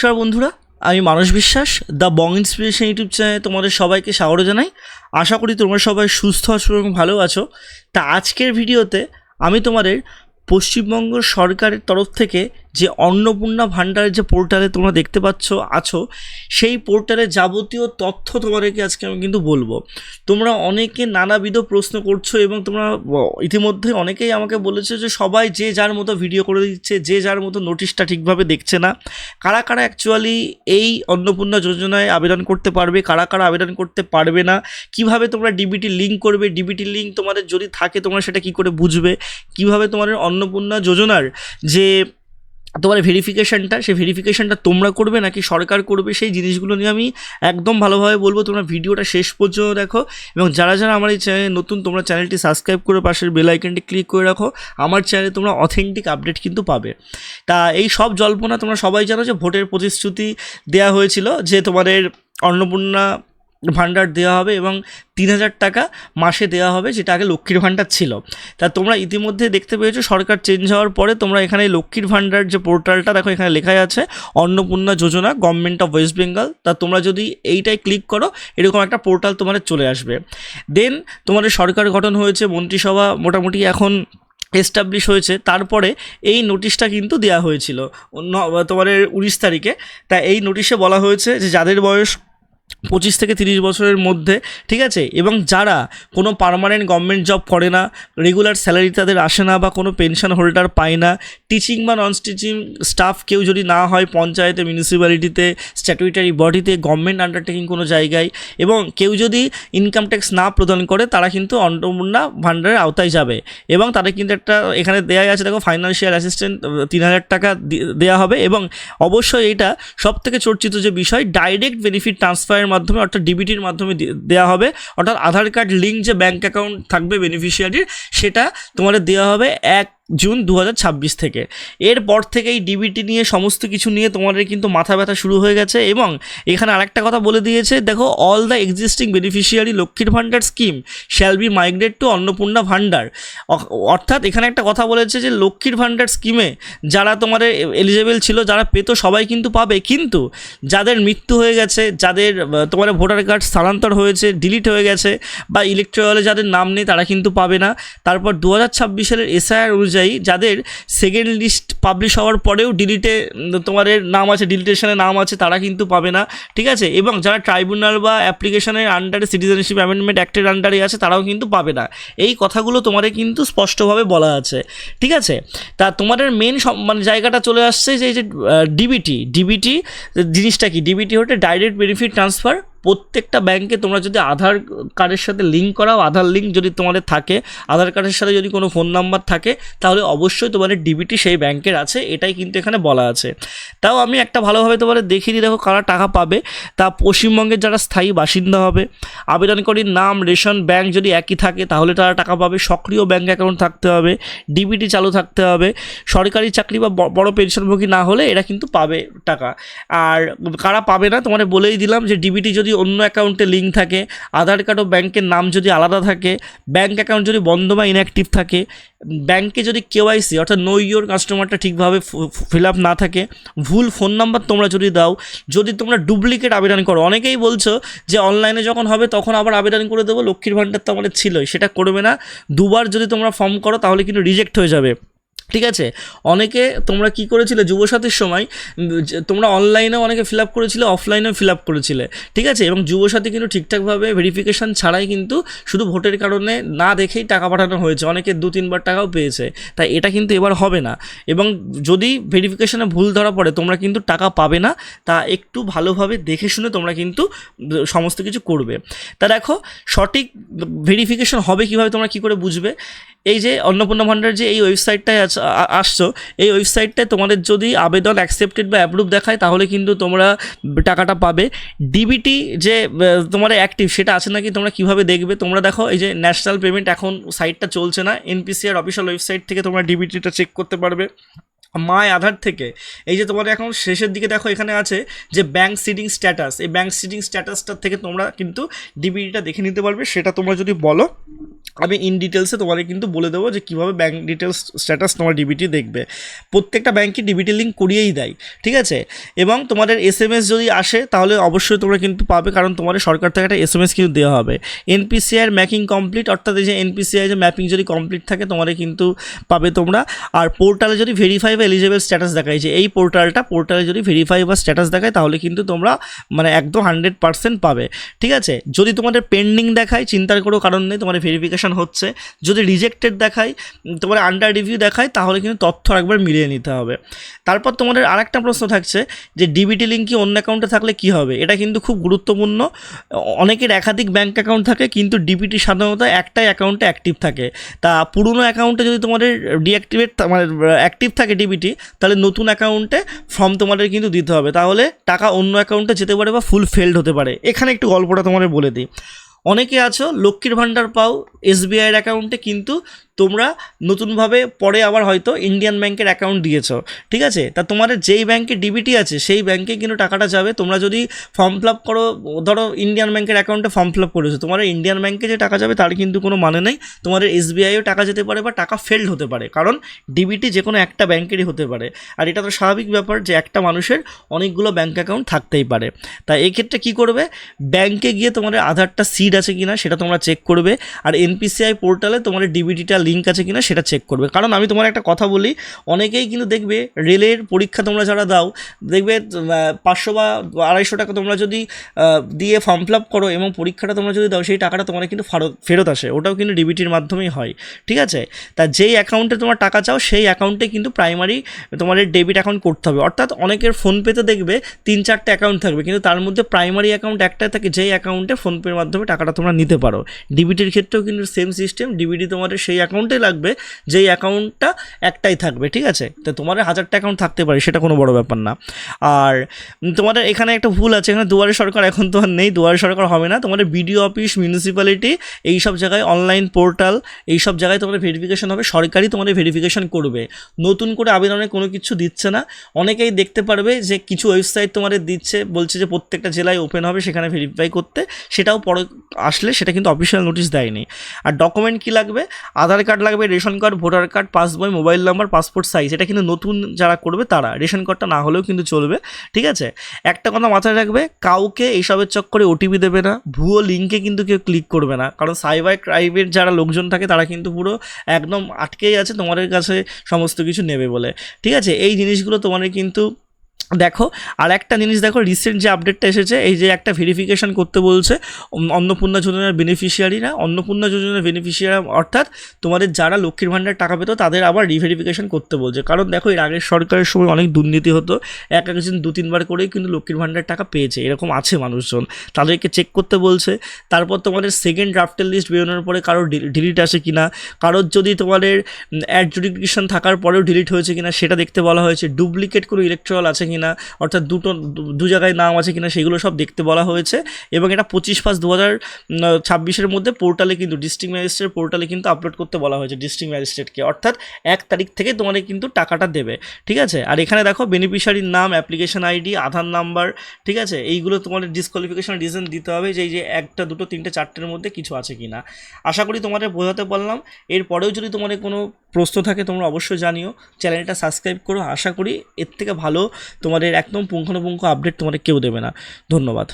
নমস্কার বন্ধুরা, আমি মানস বিশ্বাস দ্য বং ইন্সপিরেশন ইউটিউব চ্যানেলে তোমাদের সবাইকে স্বাগত জানাই। আশা করি তোমরা সবাই সুস্থ আছো এবং ভালো আছো। তা আজকের ভিডিওতে আমি তোমাদের পশ্চিমবঙ্গ সরকারের তরফ থেকে যে অন্নপূর্ণা ভাণ্ডারের যে পোর্টালে তোমরা দেখতে আছো সেই পোর্টালে যাবতীয় তথ্য তোমাদেরকে আজকে আমি কিন্তু বলবো। তোমরা অনেকে নানাবিধ প্রশ্ন করছো এবং তোমরা ইতিমধ্যে অনেকেই আমাকে বলেছো যে সবাই যে যার মতো ভিডিও করে দিচ্ছে, যে যার মতো নোটিশটা ঠিকভাবে দেখছে না। কারা কারা অ্যাকচুয়ালি এই অন্নপূর্ণা যোজনায় আবেদন করতে পারবে, কারা কারা আবেদন করতে পারবে না, কিভাবে তোমরা ডিবিটি লিঙ্ক করবে, ডিবিটি লিঙ্ক তোমাদের যদি থাকে তোমরা সেটা কি করে বুঝবে, কিভাবে তোমাদের অন্নপূর্ণা যোজনার যে তোমার ভেরিফিকেশানটা সেই ভেরিফিকেশানটা তোমরা করবে নাকি সরকার করবে, সেই জিনিসগুলো নিয়ে আমি একদম ভালোভাবে বলবো। তোমরা ভিডিওটা শেষ পর্যন্ত দেখো এবং যারা যারা আমার এই চ্যানেলে নতুন তোমরা চ্যানেলটি সাবস্ক্রাইব করে পাশের বেল আইকনটি ক্লিক করে রাখো। আমার চ্যানেলে তোমরা অথেন্টিক আপডেট কিন্তু পাবে। তা এই সব জল্পনা তোমরা সবাই জানো যে ভোটের প্রতিশ্রুতি দেওয়া হয়েছিল যে তোমাদের অন্নপূর্ণা ভাণ্ডার দেওয়া হবে এবং ৩,০০০ টাকা মাসে দেওয়া হবে, যেটা আগে লক্ষ্মীর ভাণ্ডার ছিল। তা তোমরা ইতিমধ্যে দেখতে পেয়েছো সরকার চেঞ্জ হওয়ার পরে তোমরা এখানে লক্ষ্মীর ভাণ্ডার যে পোর্টালটা দেখো, এখানে লেখা আছে অন্নপূর্ণা যোজনা গভর্নমেন্ট অফ ওয়েস্ট বেঙ্গল। তা তোমরা যদি এইটাই ক্লিক করো এরকম একটা পোর্টাল তোমাদের চলে আসবে। দেন তোমাদের সরকার গঠন হয়েছে, মন্ত্রিসভা মোটামুটি এখন এস্টাবলিশ হয়েছে। তারপরে এই নোটিশটা কিন্তু দেওয়া হয়েছিল তোমাদের 19 তারিখে। তা এই নোটিশে বলা হয়েছে যে যাদের বয়স 25 থেকে 30 বছরের মধ্যে, ঠিক আছে, এবং যারা কোনো পার্মানেন্ট গভর্নমেন্ট জব করে না, রেগুলার স্যালারি তাদের আসে না বা কোনো পেনশন হোল্ডার পায় না, টিচিং বা নন টিচিং স্টাফ কেউ যদি না হয় পঞ্চায়েতে, মিউনিসিপ্যালিটিতে, স্ট্যাটুইটারি বডিতে, গভর্নমেন্ট আন্ডারটেকিং কোনো জায়গায়, এবং কেউ যদি ইনকাম ট্যাক্স না প্রদান করে তারা কিন্তু অন্নপূর্ণা ভাণ্ডারের আওতায় যাবে। এবং তাদের কিন্তু একটা এখানে দেওয়া আছে দেখো ফাইন্যান্সিয়াল অ্যাসিস্ট্যান্ট ৩,০০০ টাকা দেওয়া হবে। এবং অবশ্যই এটা সবথেকে চর্চিত যে বিষয়, ডাইরেক্ট বেনিফিট ট্রান্সফারের মাধ্যমে অর্থাৎ ডিবিটির মাধ্যমে দেওয়া হবে। অর্থাৎ আধার কার্ড লিঙ্ক যে ব্যাঙ্ক অ্যাকাউন্ট থাকবে বেনিফিশিয়ারির, সেটা তোমাদের দেওয়া হবে 1 জুন 2026 থেকে। এরপর থেকেই ডিবিটি নিয়ে সমস্ত কিছু নিয়ে তোমাদের কিন্তু মাথা ব্যথা শুরু হয়ে গেছে। এবং এখানে আরেকটা কথা বলে দিয়েছে দেখো, অল দ্য এক্সিস্টিং বেনিফিশিয়ারি লক্ষ্মীর ভাণ্ডার scheme shall be migrate two Annapurna ভাণ্ডার। অর্থাৎ এখানে একটা কথা বলেছে যে লক্ষ্মীর ভাণ্ডার স্কিমে যারা তোমাদের এলিজেবল ছিল, যারা পেতো সবাই কিন্তু পাবে, কিন্তু যাদের মৃত্যু হয়ে গেছে, যাদের তোমার ভোটার কার্ড স্থানান্তর হয়েছে, ডিলিট হয়ে গেছে, বা ইলেকট্রালে যাদের নাম নেই তারা কিন্তু পাবে না। তারপর 2026 সালের এসআইআর অনুযায়ী যাদের সেকেন্ড লিস্ট পাবলিশ হওয়ার পরেও ডিলিটে তোমাদের নাম আছে, ডিলিটেশনের নাম আছে, তারা কিন্তু পাবে না, ঠিক আছে। এবং যারা ট্রাইব্যুনাল বা অ্যাপ্লিকেশনের আন্ডারে, সিটিজেনশিপ অ্যামেন্ডমেন্ট অ্যাক্টের আন্ডারে আছে, তারাও কিন্তু পাবে না। এই কথাগুলো তোমাদের কিন্তু স্পষ্টভাবে বলা আছে, ঠিক আছে। তা তোমাদের মেন মানে জায়গাটা চলে আসছে যে এই যে ডিবিটি জিনিসটা কি। ডিবিটি হচ্ছে ডাইরেক্ট বেনিফিট ট্রান্সফার। প্রত্যেকটা ব্যাংকে তোমরা যদি আধার কার্ডের সাথে লিঙ্ক করাও, আধার লিঙ্ক যদি তোমাদের থাকে, আধার কার্ডের সাথে যদি কোনো ফোন নাম্বার থাকে, তাহলে অবশ্যই তোমাদের ডিবিটি সেই ব্যাংকের আছে, এটাই কিন্তু এখানে বলা আছে। তাও আমি একটা ভালোভাবে তোমাদের দেখিয়ে দিই, দেখো কারা টাকা পাবে। তা পশ্চিমবঙ্গের যারা স্থায়ী বাসিন্দা হবে, আবেদনকারীর নাম, রেশন, ব্যাংক যদি একই থাকে তাহলে তারা টাকা পাবে। সক্রিয় ব্যাংক অ্যাকাউন্ট থাকতে হবে, ডিবিটি চালু থাকতে হবে, সরকারি চাকরি বা বড় পেনশনভোগী না হলে এরা কিন্তু পাবে টাকা। আর কারা পাবে না তোমাদের বলেই দিলাম, যে ডিবিটি যদি অন্য অ্যাকাউন্টে লিঙ্ক থাকে, আধার কার্ড ও ব্যাংকের নাম যদি আলাদা থাকে, ব্যাংক অ্যাকাউন্ট যদি বন্ধ বা ইনঅ্যাক্টিভ থাকে, ব্যাংকে যদি কেওয়াইসি অর্থাৎ নো ইওর কাস্টমারটা ঠিকভাবে ফিল আপ না থাকে, ভুল ফোন নাম্বার তোমরা যদি দাও, যদি তোমরা ডুপ্লিকেট আবেদন করো, অনেকেই বলছো যে অনলাইনে যখন হবে তখন আবার আবেদন করে দেবো, লক্ষ্মীর ভাণ্ডার তো আমাদের ছিলই, সেটা করবে না। দুবার যদি তোমরা ফর্ম করো তাহলে কিন্তু রিজেক্ট হয়ে যাবে, ঠিক আছে। অনেকে তোমরা কি করেছিলে যুবসাথীর সময়, তোমরা অনলাইনেও অনেকে ফিল আপ করেছিলে, অফলাইনেও ফিল আপ করেছিলে, ঠিক আছে। এবং যুবসাথী কিন্তু ঠিকঠাকভাবে ভেরিফিকেশান ছাড়াই কিন্তু শুধু ভোটের কারণে না দেখেই টাকা পাঠানো হয়েছে, অনেকে 2-3 বার টাকাও পেয়েছে। তাই এটা কিন্তু এবার হবে না। এবং যদি ভেরিফিকেশানে ভুল ধরা পড়ে তোমরা কিন্তু টাকা পাবে না। তা একটু ভালোভাবে দেখে শুনে তোমরা কিন্তু সমস্ত কিছু করবে। তা দেখো সঠিক ভেরিফিকেশান হবে কীভাবে, তোমরা কী করে বুঝবে। এই যে অন্নপূর্ণা ভাণ্ডার যে এই ওয়েবসাইটটায় আসছো, এই ওয়েবসাইটটায় তোমাদের যদি আবেদন অ্যাকসেপ্টেড বা অ্যাপ্রুভ দেখায় তাহলে কিন্তু তোমরা টাকাটা পাবে। ডিবিটি যে তোমার অ্যাক্টিভ সেটা আছে নাকি তোমরা কিভাবে দেখবে, তোমরা দেখো এই যে ন্যাশনাল পেমেন্ট এখন সাইটটা চলছে না, এনপিসিআর অফিসিয়াল ওয়েবসাইট থেকে তোমরা ডিবিটিটা চেক করতে পারবে। মাই আধার থেকে এই যে তোমাদের এখন শেষের দিকে দেখো এখানে আছে যে ব্যাঙ্ক সিডিং স্ট্যাটাস, এই ব্যাঙ্ক সিডিং স্ট্যাটাসটার থেকে তোমরা কিন্তু ডিবিটিটা দেখে নিতে পারবে। সেটা তোমরা যদি বলো আমি ইন ডিটেলসে তোমাদের কিন্তু বলে দেবো যে কীভাবে ব্যাঙ্ক ডিটেলস স্ট্যাটাস তোমার ডিবিটি দেখবে। প্রত্যেকটা ব্যাঙ্কই ডিবিটি লিঙ্ক করিয়েই দেয়, ঠিক আছে। এবং তোমাদের SMS যদি আসে তাহলে অবশ্যই তোমরা কিন্তু পাবে, কারণ তোমাদের সরকার থেকে একটা SMS কিন্তু দেওয়া হবে। এনপিসিআইয়ের ম্যাপিং কমপ্লিট, অর্থাৎ এই যে এনপিসিআই যে ম্যাপিং যদি কমপ্লিট থাকে তোমাদের কিন্তু পাবে তোমরা। আর পোর্টালে যদি ভেরিফাই বা এলিজেবল স্ট্যাটাস দেখায়, যে এই পোর্টালে যদি ভেরিফাই বা স্ট্যাটাস দেখায় তাহলে কিন্তু তোমরা মানে একদম 100% পাবে, ঠিক আছে। যদি তোমাদের পেন্ডিং দেখায় চিন্তার কোনো কারণ নেই, তোমাদের ভেরিফিকেশন হচ্ছে। যদি রিজেক্টেড দেখায়, তোমার আন্ডার রিভিউ দেখায়, তাহলে কিন্তু তথ্য একবার মিলিয়ে নিতে হবে। তারপর তোমাদের আরেকটা প্রশ্ন থাকছে যে ডিবিটি লিঙ্ক কি অন্য অ্যাকাউন্টে থাকলে কি হবে। এটা কিন্তু খুব গুরুত্বপূর্ণ। অনেকের একাধিক ব্যাঙ্ক অ্যাকাউন্ট থাকে, কিন্তু ডিবিটি সাধারণত একটাই অ্যাকাউন্টে অ্যাক্টিভ থাকে। তা পুরনো অ্যাকাউন্টে যদি তোমাদের ডিঅ্যাক্টিভেট মানে অ্যাক্টিভ থাকে ডিবিটি, তাহলে নতুন অ্যাকাউন্টে ফর্ম তোমাদের কিন্তু দিতে হবে, তাহলে টাকা অন্য অ্যাকাউন্টে যেতে পারে বা ফুল ফেলড হতে পারে। এখানে একটু গল্পটা তোমাদের বলে দিই। অনেকে আছো লক্ষ্মীর ভাণ্ডার পাও SBIয়ের অ্যাকাউন্টে, কিন্তু তোমরা নতুনভাবে পরে আবার হয়তো ইন্ডিয়ান ব্যাংকের অ্যাকাউন্ট দিয়েছো, ঠিক আছে। তা তোমাদের যেই ব্যাংকে ডিবিটি আছে সেই ব্যাংকে কিন্তু টাকাটা যাবে। তোমরা যদি ফর্ম ফিল আপ করো, ধরো ইন্ডিয়ান ব্যাংকের অ্যাকাউন্টে ফর্ম ফিল আপ করেছো, তোমার ইন্ডিয়ান ব্যাংকে যে টাকা যাবে তার কিন্তু কোনো মানে নেই। তোমাদের SBIও টাকা যেতে পারে বা টাকা ফেল্ড হতে পারে, কারণ ডিবিটি যে কোনো একটা ব্যাংকেরই হতে পারে। আর এটা তো স্বাভাবিক ব্যাপার যে একটা মানুষের অনেকগুলো ব্যাংক অ্যাকাউন্ট থাকতেই পারে। তাই এই ক্ষেত্রে কী করবে, ব্যাংকে গিয়ে তোমাদের আধারটা সিড আছে কিনা সেটা তোমরা চেক করবে, আর NPCI পোর্টালে তোমাদের ডিবিটিটা লিঙ্ক আছে কিনা সেটা চেক করবে। কারণ আমি তোমার একটা কথা বলি, অনেকেই কিন্তু দেখবে রেলের পরীক্ষা তোমরা যারা দাও, দেখবে 500 বা 250 টাকা তোমরা যদি দিয়ে ফর্ম ফিল আপ করো এবং পরীক্ষাটা তোমরা যদি দাও, সেই টাকাটা তোমার কিন্তু ফেরত আসে, ওটাও কিন্তু ডিবিটির মাধ্যমেই হয়, ঠিক আছে। তা যেই অ্যাকাউন্টে তোমার টাকা চাও সেই অ্যাকাউন্টে কিন্তু প্রাইমারি তোমাদের ডেবিট অ্যাকাউন্ট করতে হবে। অর্থাৎ অনেকের ফোনপেতে দেখবে 3-4টে অ্যাকাউন্ট থাকবে, কিন্তু তার মধ্যে প্রাইমারি অ্যাকাউন্ট একটাই থাকে, যেই অ্যাকাউন্টে ফোনপের মাধ্যমে টাকাটা তোমরা নিতে পারো। ডিবিটির ক্ষেত্রেও কিন্তু সেম সিস্টেম, ডিবিটি তোমাদের সেই অ্যাকাউন্টে লাগবে যেই অ্যাকাউন্টটা একটাই থাকবে, ঠিক আছে। তো তোমাদের 1000টা অ্যাকাউন্ট থাকতে পারে, সেটা কোনো বড় ব্যাপার না। আর তোমাদের এখানে একটা ভুল আছে, এখানে দুয়ারে সরকার এখন তো আর নেই, দুয়ারে সরকার হবে না। তোমাদের BDO অফিস, মিউনিসিপ্যালিটি, এইসব জায়গায় অনলাইন পোর্টাল, এইসব জায়গায় তোমাদের ভেরিফিকেশন হবে, সরকারি তোমাদের ভেরিফিকেশন করবে। নতুন করে আবেদনে কোনো কিছু দিচ্ছে না। অনেকেই দেখতে পারবে যে কিছু ওয়েবসাইট তোমাদের দিচ্ছে, বলছে যে প্রত্যেকটা জেলায় ওপেন হবে সেখানে ভেরিফাই করতে, সেটাও পরে আসলে সেটা কিন্তু অফিসিয়াল নোটিশ দেয়নি। আর ডকুমেন্ট কী লাগবে, আধার কার্ড লাগবে, রেশন কার্ড, ভোটার কার্ড, পাসবই, মোবাইল নাম্বার, পাসপোর্ট সাইজ। এটা কিন্তু নতুন যারা করবে তারা, রেশন কার্ডটা না হলেও কিন্তু চলবে, ঠিক আছে। একটা কথা মাথায় রাখবে, কাউকে এইসবের চক্করে OTP দেবে না, ভুয়ো লিঙ্কে কিন্তু কেউ ক্লিক করবে না, কারণ সাইবার ক্রাইমের যারা লোকজন থাকে তারা কিন্তু পুরো একদম আটকেই আছে তোমাদের কাছে সমস্ত কিছু নেবে বলে, ঠিক আছে। এই জিনিসগুলো তোমাদের কিন্তু দেখো। আর একটা জিনিস দেখো, রিসেন্ট যে আপডেটটা এসেছে, এই যে একটা ভেরিফিকেশন করতে বলছে অন্নপূর্ণা যোজনার বেনিফিশিয়ারিরা, অন্নপূর্ণা যোজনার বেনিফিশিয়ারি অর্থাৎ তোমাদের যারা লক্ষ্মীর ভাণ্ডার টাকা পেতো তাদের আবার রিভেরিফিকেশন করতে বলছে। কারণ দেখো, এর আগের সরকারের সময় অনেক দুর্নীতি হতো, একজন 2-3 বার করেই কিন্তু লক্ষ্মীর ভাণ্ডার টাকা পেয়েছে, এরকম আছে মানুষজন, তাদেরকে চেক করতে বলছে। তারপর তোমাদের সেকেন্ড ড্রাফটের লিস্ট বেরোনোর পরে কারোর ডিলিট আসে কিনা, কারোর যদি তোমাদের অ্যাডজুডিকেশন থাকার পরেও ডিলিট হয়েছে কিনা সেটা দেখতে বলা হয়েছে, ডুপ্লিকেট কোনো ইলেকট্রাল আছে কিনা, অর্থাৎ দু জায়গায় নাম আছে কিনা সেগুলো সব দেখতে বলা হয়েছে। এবং এটা 25/5/2026 মধ্যে পোর্টালে কিন্তু ডিস্ট্রিক্ট ম্যাজিস্ট্রেট পোর্টালে কিন্তু আপলোড করতে বলা হয়েছে ডিস্ট্রিক্ট ম্যাজিস্ট্রেটকে, অর্থাৎ 1 তারিখ থেকে তোমাদের কিন্তু টাকাটা দেবে, ঠিক আছে। আর এখানে দেখো বেনিফিশিয়ারির নাম, অ্যাপ্লিকেশন ID, আধার নাম্বার, ঠিক আছে, এইগুলো তোমাদের ডিসকোয়ালিফিকেশন রিজন দিতে হবে, যে এই যে 1টা 2টো 3টে 4টের মধ্যে কিছু আছে কিনা। আশা করি তোমাদের বোঝাতে পারলাম। এরপরেও যদি তোমাদের কোনো প্রশ্ন থাকে তোমরা অবশ্যই জানিও, চ্যানেলটা সাবস্ক্রাইব করো। আশা করি এর থেকে ভালো তোমাদের একদম পুঙ্খানুপুঙ্খ আপডেট তোমাদের কেউ দেবে না। ধন্যবাদ।